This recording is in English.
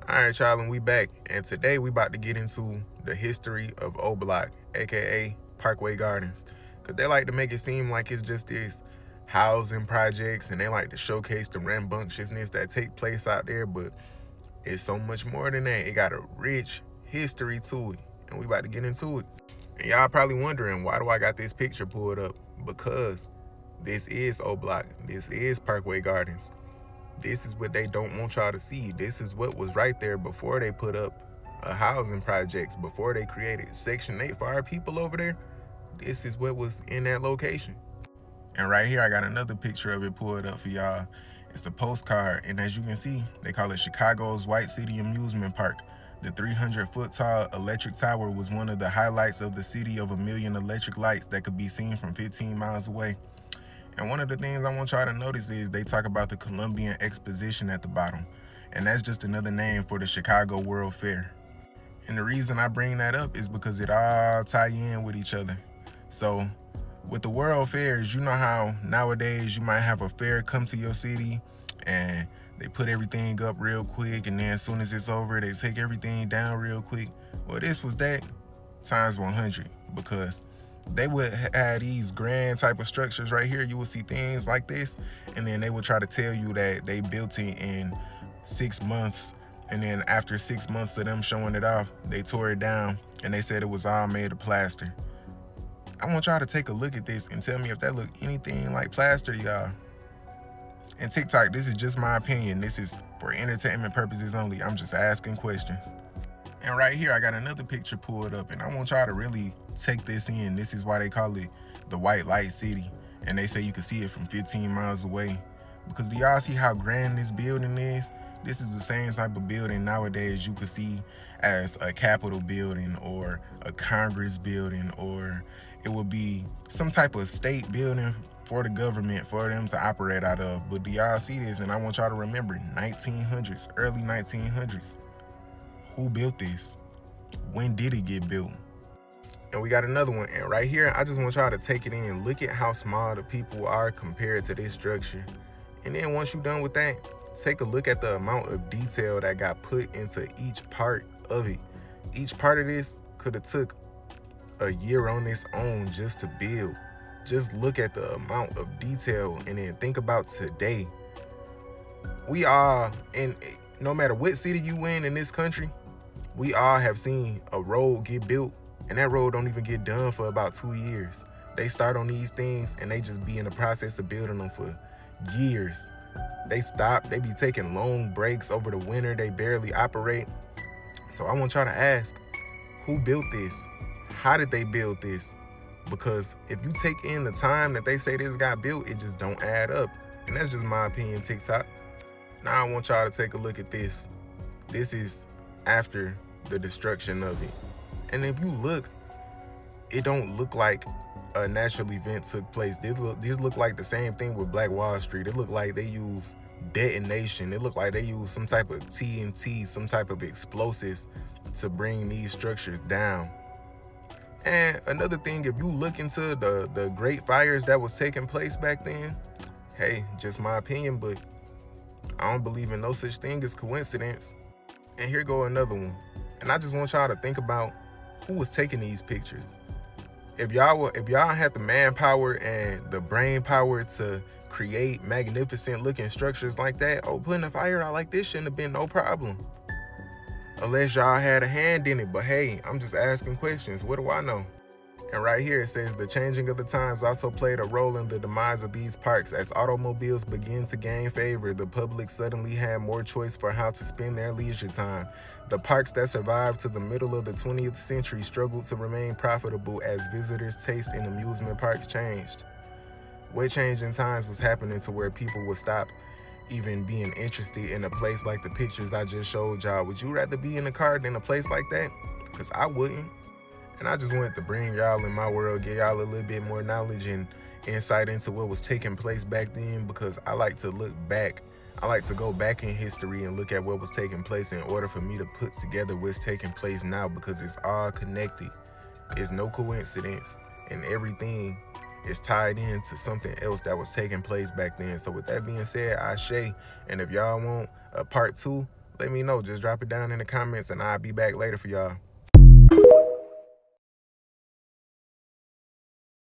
All right, y'all, and we back. And today we about to get into the history of Oblock, aka Parkway Gardens, because they like to make it seem like it's just this housing projects, and they like to showcase the rambunctiousness that take place out there. But it's so much more than that. It got a rich history to it, and we about to get into it. And y'all probably wondering, why do I got this picture pulled up? Because this is Oblock. This is Parkway Gardens. This is what they don't want y'all to see. This is what was right there before they put up housing projects, before they created Section 8 for our people over there. This is what was in that location. And right here, I got another picture of it pulled up for y'all. It's a postcard, and as you can see, they call it Chicago's White City Amusement Park. The 300-foot tall electric tower was one of the highlights of the city of a million electric lights that could be seen from 15 miles away. And one of the things I want y'all to notice is they talk about the Columbian Exposition at the bottom. And that's just another name for the Chicago World Fair. And the reason I bring that up is because it all tie in with each other. So with the World Fairs, you know how nowadays you might have a fair come to your city and they put everything up real quick, and then as soon as it's over, they take everything down real quick. Well, this was that times 100, because they would have these grand type of structures right here. You will see things like this, and then they would try to tell you that they built it in 6 months, and then after 6 months of them showing it off, they tore it down and they said it was all made of plaster. I want y'all to take a look at this and tell me if that look anything like plaster to y'all. And TikTok, this is just my opinion. This is for entertainment purposes only. I'm just asking questions. And right here, I got another picture pulled up, and I want y'all to really take this in. This is why they call it the White Light City. And they say you can see it from 15 miles away. Because do y'all see how grand this building is? This is the same type of building nowadays you could see as a Capitol building or a Congress building, or it would be some type of state building for the government for them to operate out of. But do y'all see this? And I want y'all to remember 1900s, early 1900s. Who built this? When did it get built? And we got another one. And right here, I just want y'all to take it in. Look at how small the people are compared to this structure. And then once you're done with that, take a look at the amount of detail that got put into each part of it. Each part of this could have took a year on its own just to build. Just look at the amount of detail, and then think about today. We are in, no matter what city you in this country, we all have seen a road get built, and that road don't even get done for about 2 years. They start on these things and they just be in the process of building them for years. They stop, they be taking long breaks over the winter, they barely operate. So I want y'all to ask, who built this? How did they build this? Because if you take in the time that they say this got built, it just don't add up. And that's just my opinion, TikTok. Now I want y'all to take a look at this. This is after the destruction of it. And if you look, it don't look like a natural event took place. These look like the same thing with Black Wall Street. It looked like they use detonation. It looked like they use some type of TNT, some type of explosives to bring these structures down. And another thing, if you look into the great fires that was taking place back then, hey, just my opinion, but I don't believe in no such thing as coincidence. And here go another one. And I just want y'all to think about who was taking these pictures. If y'all had the manpower and the brain power to create magnificent looking structures like that, oh, putting a fire out like this shouldn't have been no problem. Unless y'all had a hand in it. But hey, I'm just asking questions. What do I know? And right here it says the changing of the times also played a role in the demise of these parks. As automobiles began to gain favor, the public suddenly had more choice for how to spend their leisure time. The parks that survived to the middle of the 20th century struggled to remain profitable as visitors' taste in amusement parks changed. What change in times was happening to where people would stop even being interested in a place like the pictures I just showed y'all? Would you rather be in a car than a place like that? Because I wouldn't. And I just wanted to bring y'all in my world, give y'all a little bit more knowledge and insight into what was taking place back then, because I like to look back. I like to go back in history and look at what was taking place in order for me to put together what's taking place now, because it's all connected. It's no coincidence, and everything is tied into something else that was taking place back then. So with that being said, Ashe, and if y'all want a part 2, let me know. Just drop it down in the comments and I'll be back later for y'all.